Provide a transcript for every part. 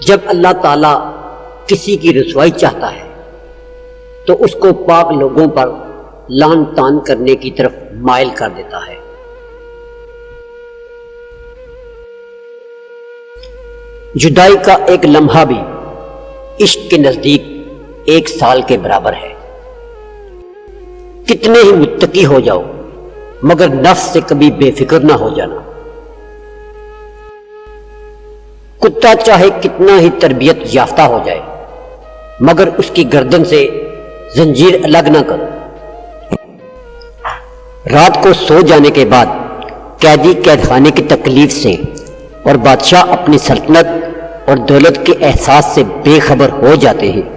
جب اللہ تعالیٰ کسی کی رسوائی چاہتا ہے تو اس کو پاک لوگوں پر لعن طعن کرنے کی طرف مائل کر دیتا ہے۔ جدائی کا ایک لمحہ بھی عشق کے نزدیک 1 سال کے برابر ہے۔ کتنے ہی متقی ہو جاؤ مگر نفس سے کبھی بے فکر نہ ہو جانا۔ کتا چاہے کتنا ہی تربیت یافتہ ہو جائے مگر اس کی گردن سے زنجیر الگ نہ کرو۔ رات کو سو جانے کے بعد قیدی قید خانے کی تکلیف سے اور بادشاہ اپنی سلطنت اور دولت کے احساس سے بے خبر ہو جاتے ہیں۔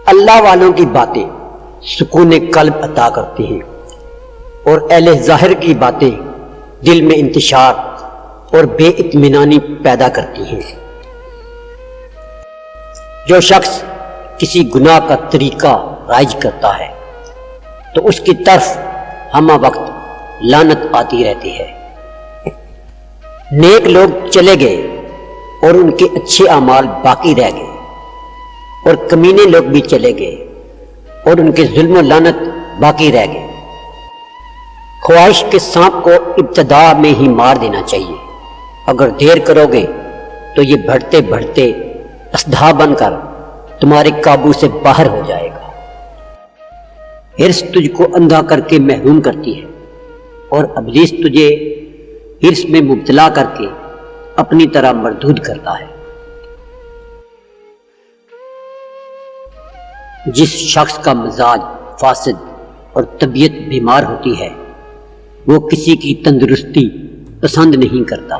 اللہ والوں کی باتیں سکون قلب عطا کرتی ہیں اور اہل ظاہر کی باتیں دل میں انتشار اور بے اطمینانی پیدا کرتی ہیں۔ جو شخص کسی گناہ کا طریقہ رائج کرتا ہے تو اس کی طرف ہمہ وقت لعنت آتی رہتی ہے۔ نیک لوگ چلے گئے اور ان کے اچھے اعمال باقی رہ گئے، اور کمینے لوگ بھی چلے گئے اور ان کے ظلم و لعنت باقی رہ گئے۔ خواہش کے سانپ کو ابتدا میں ہی مار دینا چاہیے، اگر دیر کرو گے تو یہ بڑھتے بڑھتے اژدہا بن کر تمہارے قابو سے باہر ہو جائے گا۔ حرص تجھ کو اندھا کر کے محروم کرتی ہے اور ابلیس تجھے حرص میں مبتلا کر کے اپنی طرح مردود کرتا ہے۔ جس شخص کا مزاج فاسد اور طبیعت بیمار ہوتی ہے وہ کسی کی تندرستی پسند نہیں کرتا۔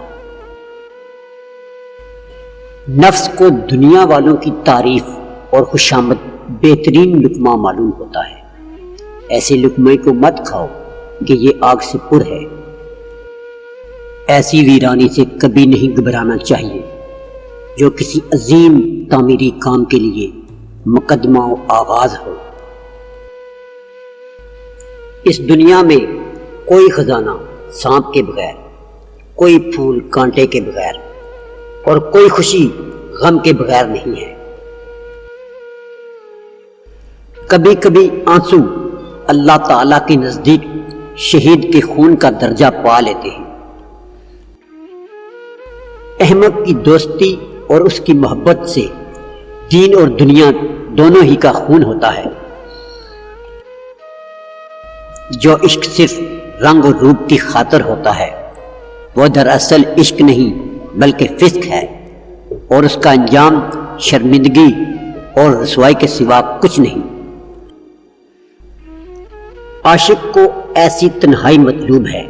نفس کو دنیا والوں کی تعریف اور خوشامد بہترین لقمہ معلوم ہوتا ہے۔ ایسے لقمے کو مت کھاؤ کہ یہ آگ سے پر ہے۔ ایسی ویرانی سے کبھی نہیں گھبرانا چاہیے جو کسی عظیم تعمیری کام کے لیے مقدمہ و آغاز ہو۔ اس دنیا میں کوئی خزانہ سانپ کے بغیر، کوئی پھول کانٹے کے بغیر اور کوئی خوشی غم کے بغیر نہیں ہے۔ کبھی کبھی آنسو اللہ تعالیٰ کے نزدیک شہید کے خون کا درجہ پا لیتے ہیں۔ احمق کی دوستی اور اس کی محبت سے دین اور دنیا دونوں ہی کا خون ہوتا ہے۔ جو عشق صرف رنگ اور روپ کی خاطر ہوتا ہے وہ دراصل عشق نہیں بلکہ فسق ہے، اور اس کا انجام شرمندگی اور رسوائی کے سوا کچھ نہیں۔ عاشق کو ایسی تنہائی مطلوب ہے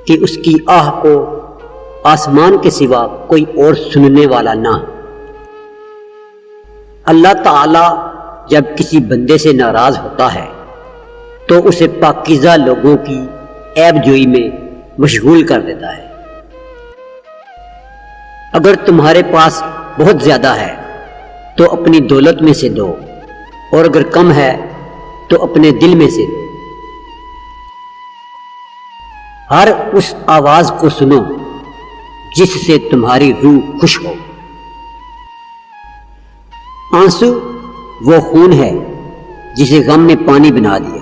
کہ اس کی آہ کو آسمان کے سوا کوئی اور سننے والا نہ۔ اللہ تعالی جب کسی بندے سے ناراض ہوتا ہے تو اسے پاکیزہ لوگوں کی عیب جوئی میں مشغول کر دیتا ہے۔ اگر تمہارے پاس بہت زیادہ ہے تو اپنی دولت میں سے دو، اور اگر کم ہے تو اپنے دل میں سے دو۔ ہر اس آواز کو سنو جس سے تمہاری روح خوش ہو۔ آنسو وہ خون ہے جسے غم نے پانی بنا دیا۔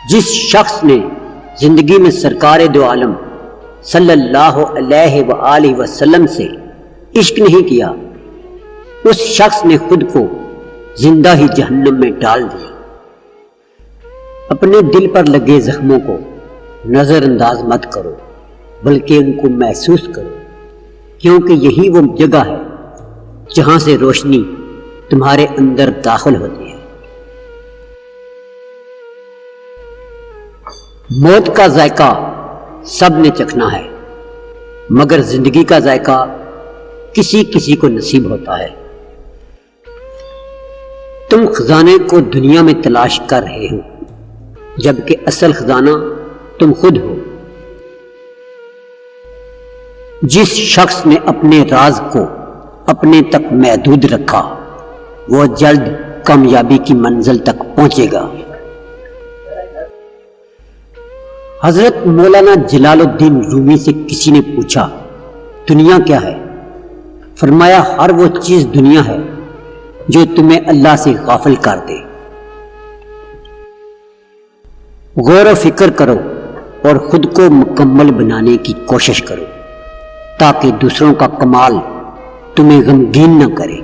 جس شخص نے زندگی میں سرکار دو عالم صلی اللہ علیہ وآلہ وسلم سے عشق نہیں کیا، اس شخص نے خود کو زندہ ہی جہنم میں ڈال دیا۔ اپنے دل پر لگے زخموں کو نظر انداز مت کرو بلکہ ان کو محسوس کرو، کیونکہ یہی وہ جگہ ہے جہاں سے روشنی تمہارے اندر داخل ہوتی ہے۔ موت کا ذائقہ سب نے چکھنا ہے مگر زندگی کا ذائقہ کسی کسی کو نصیب ہوتا ہے۔ تم خزانے کو دنیا میں تلاش کر رہے ہو جبکہ اصل خزانہ تم خود ہو۔ جس شخص نے اپنے راز کو اپنے تک محدود رکھا وہ جلد کامیابی کی منزل تک پہنچے گا۔ حضرت مولانا جلال الدین رومی سے کسی نے پوچھا دنیا کیا ہے؟ فرمایا ہر وہ چیز دنیا ہے جو تمہیں اللہ سے غافل کر دے۔ غور و فکر کرو اور خود کو مکمل بنانے کی کوشش کرو تاکہ دوسروں کا کمال تمہیں غمگین نہ کرے۔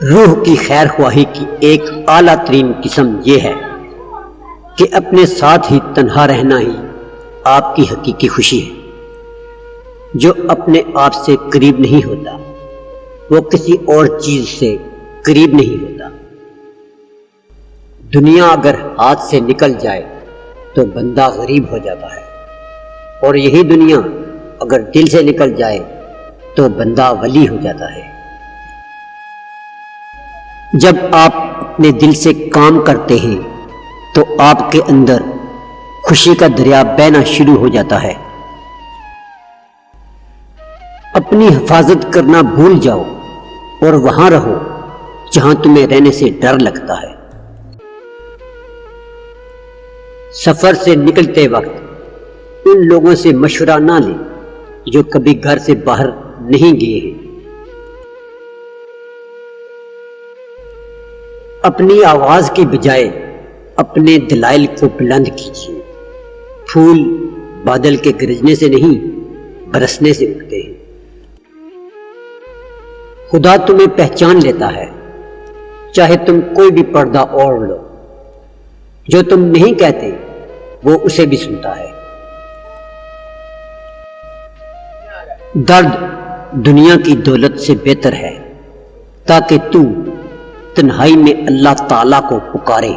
روح کی خیر خواہی کی ایک اعلیٰ ترین قسم یہ ہے کہ اپنے ساتھ ہی تنہا رہنا ہی آپ کی حقیقی خوشی ہے۔ جو اپنے آپ سے قریب نہیں ہوتا وہ کسی اور چیز سے قریب نہیں ہوتا۔ دنیا اگر ہاتھ سے نکل جائے تو بندہ غریب ہو جاتا ہے، اور یہی دنیا اگر دل سے نکل جائے تو بندہ ولی ہو جاتا ہے۔ جب آپ اپنے دل سے کام کرتے ہیں تو آپ کے اندر خوشی کا دریا بہنا شروع ہو جاتا ہے۔ اپنی حفاظت کرنا بھول جاؤ اور وہاں رہو جہاں تمہیں رہنے سے ڈر لگتا ہے۔ سفر سے نکلتے وقت ان لوگوں سے مشورہ نہ لیں جو کبھی گھر سے باہر نہیں گئے ہیں۔ اپنی آواز کی بجائے اپنے دلائل کو بلند کیجیے۔ پھول بادل کے گرجنے سے نہیں برسنے سے اگتے ہیں۔ خدا تمہیں پہچان لیتا ہے چاہے تم کوئی بھی پردہ اوڑھ لو۔ جو تم نہیں کہتے وہ اسے بھی سنتا ہے۔ درد دنیا کی دولت سے بہتر ہے تاکہ تو تنہائی میں اللہ تعالیٰ کو پکارے۔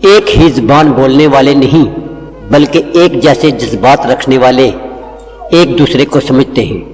ایک ہی زبان بولنے والے نہیں بلکہ ایک جیسے جذبات رکھنے والے ایک دوسرے کو سمجھتے ہیں۔